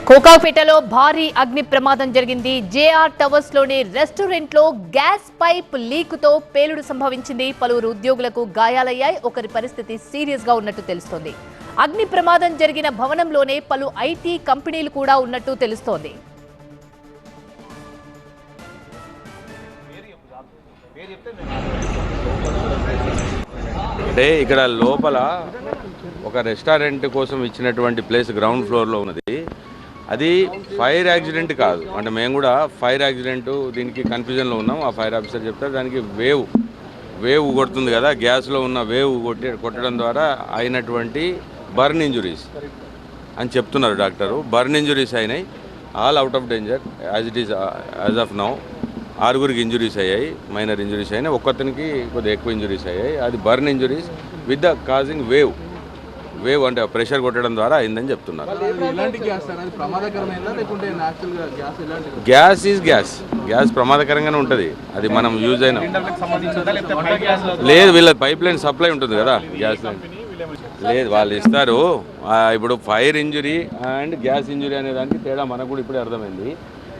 కోకాపేటలో భారీ అగ్ని ప్రమాదం జరిగింది. జేఆర్ టవర్స్ లోని రెస్టారెంట్ లో గ్యాస్ పైప్ లీక్ తో పేలుడు సంభవించింది. పలువురు ఉద్యోగులకు గాయాలయ్యాయి. ఒకరి పరిస్థితి సీరియస్ గా ఉన్నట్టు తెలుస్తోంది. అగ్ని ప్రమాదం జరిగిన భవనంలోనే పలు ఐటీ కంపెనీలు కూడా ఉన్నట్టు తెలుస్తోంది. అంటే ఇక్కడ లోపల ఒక రెస్టారెంట్ కోసం ఇచ్చినటువంటి ప్లేస్ గ్రౌండ్ ఫ్లోర్లో ఉన్నది. అది ఫైర్ యాక్సిడెంట్ కాదు. అంటే మేము కూడా ఫైర్ యాక్సిడెంట్ దీనికి కన్ఫ్యూజన్లో ఉన్నాం. ఆ ఫైర్ ఆఫీసర్ చెప్తారు దానికి వేవ్ కొడుతుంది కదా, గ్యాస్లో ఉన్న వేవ్ కొట్టడం ద్వారా అయినటువంటి బర్న్ ఇంజురీస్ అని చెప్తున్నారు డాక్టరు. బర్న్ ఇంజురీస్ అయినాయి, all out of danger as it is as of now. 6గురికి ఇంజురీస్ అయ్యాయి, మైనర్ ఇంజురీస్ అయినాయి. ఒక్కతనికి కొద్దిగా ఎక్కువ ఇంజురీస్ అయ్యాయి. అది burn injuries with the causing wave అంటే ప్రెషర్ కొట్టడం ద్వారా అయిందని చెప్తున్నారు. గ్యాస్ ఈజ్ గ్యాస్ ప్రమాదకరంగానే ఉంటుంది. అది మనం యూజ్ అయిన లేదు, వీళ్ళ పైప్ లైన్ సప్లై ఉంటుంది కదా గ్యాస్ లైన్. లేదు, వాళ్ళు ఇస్తారు. ఇప్పుడు fire injury and gas injury అనే దానికి తేడా మనకు కూడా ఇప్పుడే అర్థమైంది.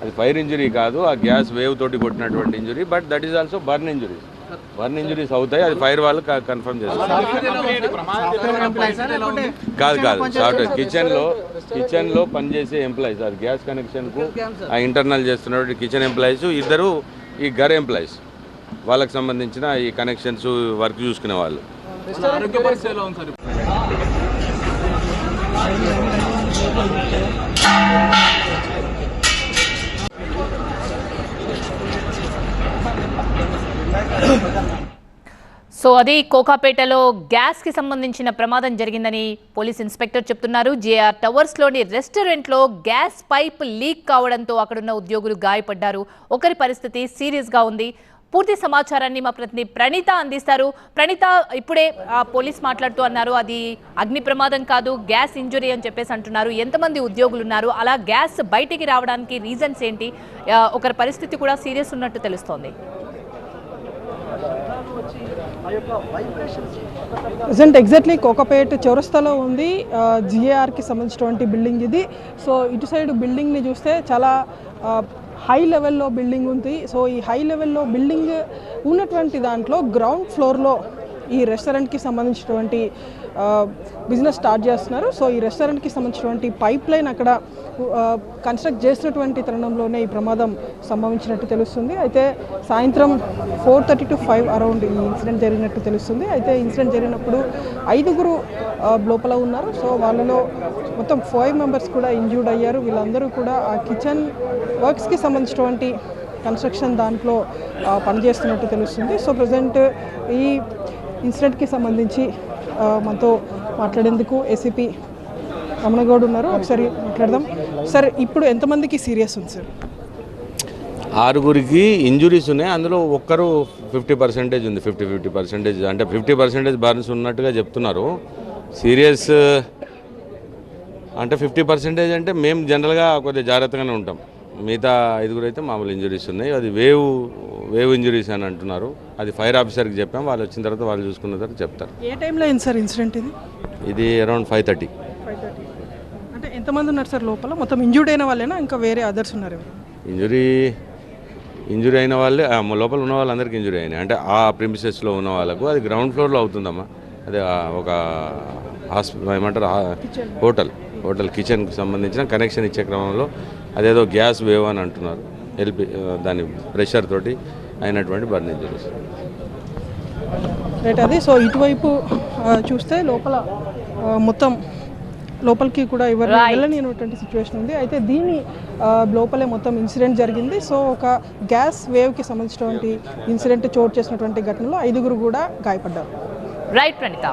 అది ఫైర్ ఇంజురీ కాదు, ఆ గ్యాస్ వేవ్ తోటి కొట్టినటువంటి injury. But that is also burn injuries అవుతాయి. అది ఫైర్ వాళ్ళు కన్ఫర్మ్ చేస్తారు. కాదు సాఫ్ట్వేర్ కిచెన్లో పనిచేసే ఎంప్లాయీస్, అది గ్యాస్ కనెక్షన్కు ఆ ఇంటర్నల్ చేస్తున్నటువంటి కిచెన్ ఎంప్లాయీస్, ఇద్దరు ఈ గర్ ఎంప్లాయీస్, వాళ్ళకి సంబంధించిన ఈ కనెక్షన్స్ వర్క్ చూసుకునే వాళ్ళు. సో అది కోకాపేటలో గ్యాస్ కి సంబంధించిన ప్రమాదం జరిగిందని పోలీస్ ఇన్స్పెక్టర్ చెప్తున్నారు. జేఆర్ టవర్స్ లోని రెస్టారెంట్ లో గ్యాస్ పైప్ లీక్ కావడంతో అక్కడున్న ఉద్యోగులు గాయపడ్డారు. ఒకరి పరిస్థితి సీరియస్ గా ఉంది. పూర్తి సమాచారాన్ని మా ప్రతినిధి ప్రణీత అందిస్తారు. ప్రణీత, ఇప్పుడే పోలీస్ మాట్లాడుతూ అన్నారు అది అగ్ని ప్రమాదం కాదు, గ్యాస్ ఇంజురీ అని చెప్పేసి అంటున్నారు. ఎంతమంది ఉద్యోగులు ఉన్నారు, అలా గ్యాస్ బయటికి రావడానికి రీజన్స్ ఏంటి? ఒకరి పరిస్థితి కూడా సీరియస్ ఉన్నట్టు తెలుస్తోంది. ప్రజెంట్ ఎగ్జాక్ట్లీ కోకాపేట చౌరస్తాలో ఉంది జిఏఆర్కి సంబంధించినటువంటి బిల్డింగ్ ఇది. సో ఇటు సైడ్ బిల్డింగ్ని చూస్తే చాలా హై లెవెల్లో బిల్డింగ్ ఉంది. సో ఈ హై లెవెల్లో బిల్డింగ్ ఉన్నటువంటి దాంట్లో గ్రౌండ్ ఫ్లోర్లో ఈ రెస్టారెంట్కి సంబంధించినటువంటి బిజినెస్ స్టార్ట్ చేస్తున్నారు. సో ఈ రెస్టారెంట్కి సంబంధించినటువంటి పైప్ లైన్ అక్కడ కన్స్ట్రక్ట్ చేసినటువంటి తరుణంలోనే ఈ ప్రమాదం సంభవించినట్టు తెలుస్తుంది. అయితే సాయంత్రం 4:30 to 5 అరౌండ్ ఈ ఇన్సిడెంట్ జరిగినట్టు తెలుస్తుంది. అయితే ఇన్సిడెంట్ జరిగినప్పుడు 5గురు లోపల ఉన్నారు. సో వాళ్ళలో మొత్తం 5 మెంబర్స్ కూడా ఇంజ్యూర్డ్ అయ్యారు. వీళ్ళందరూ కూడా ఆ కిచెన్ వర్క్స్కి సంబంధించినటువంటి కన్స్ట్రక్షన్ దాంట్లో పనిచేస్తున్నట్టు తెలుస్తుంది. సో ప్రజెంట్ ఈ ఇన్సిడెంట్కి సంబంధించి మనతో మాట్లాడేందుకు ఏసీపీ రమణగౌడ్ ఉన్నారు. ఒకసారి మాట్లాడదాం సార్. ఇప్పుడు ఎంతమందికి సీరియస్ ఉంది సార్? 6గురికి ఇంజురీస్ ఉన్నాయి. అందులో ఒక్కరు 50% ఉంది. 50% అంటే 50% బర్న్స్ ఉన్నట్టుగా చెప్తున్నారు. సీరియస్ అంటే 50% అంటే మేము జనరల్గా కొద్దిగా జాగ్రత్తగానే ఉంటాం. మిగతా 5గురు అయితే మామూలు ఇంజురీస్ ఉన్నాయి. అది వేవ్ ఇంజురీస్ అని అంటున్నారు. అది ఫైర్ ఆఫీసర్కి చెప్పాం. వాళ్ళు వచ్చిన తర్వాత వాళ్ళు చూసుకున్న తర్వాత చెప్తారు. ఏ టైంలో అయింది సార్ ఇన్సిడెంట్? ఇది అరౌండ్ 5:30. అంటే ఎంతమంది ఉన్నారు సార్ లోపల? మొత్తం ఇంజూర్డ్ అయిన వాళ్ళేనా, ఇంకా వేరే అదర్స్ ఉన్నారు? ఇంజురీ అయిన వాళ్ళే, లోపల ఉన్న వాళ్ళందరికీ ఇంజురీ అయినాయి. అంటే ఆ ప్రిమిసెస్లో ఉన్న వాళ్ళకు. అది గ్రౌండ్ ఫ్లోర్లో అవుతుందమ్మా. అదే ఒక ఏమంటారు హోటల్ కిచెన్కి సంబంధించిన కనెక్షన్ ఇచ్చే క్రమంలో అదేదో గ్యాస్ వేవ్ అని అంటున్నారు. దాని ప్రెషర్ తోటి అయినటువంటి బర్న్ ఇంజరీస్. రైట్, అది. సో ఇటువైపు చూస్తే లోపల మొత్తం లోపలికి కూడా ఎవరు వెళ్ళనిటువంటి సిచ్యువేషన్ ఉంది. అయితే దీని లోపలే మొత్తం ఇన్సిడెంట్ జరిగింది. సో ఒక గ్యాస్ వేవ్కి సంబంధించినటువంటి ఇన్సిడెంట్ చోటు చేసినటువంటి ఘటనలో 5గురు కూడా గాయపడ్డారు. రైట్ ప్రణీత.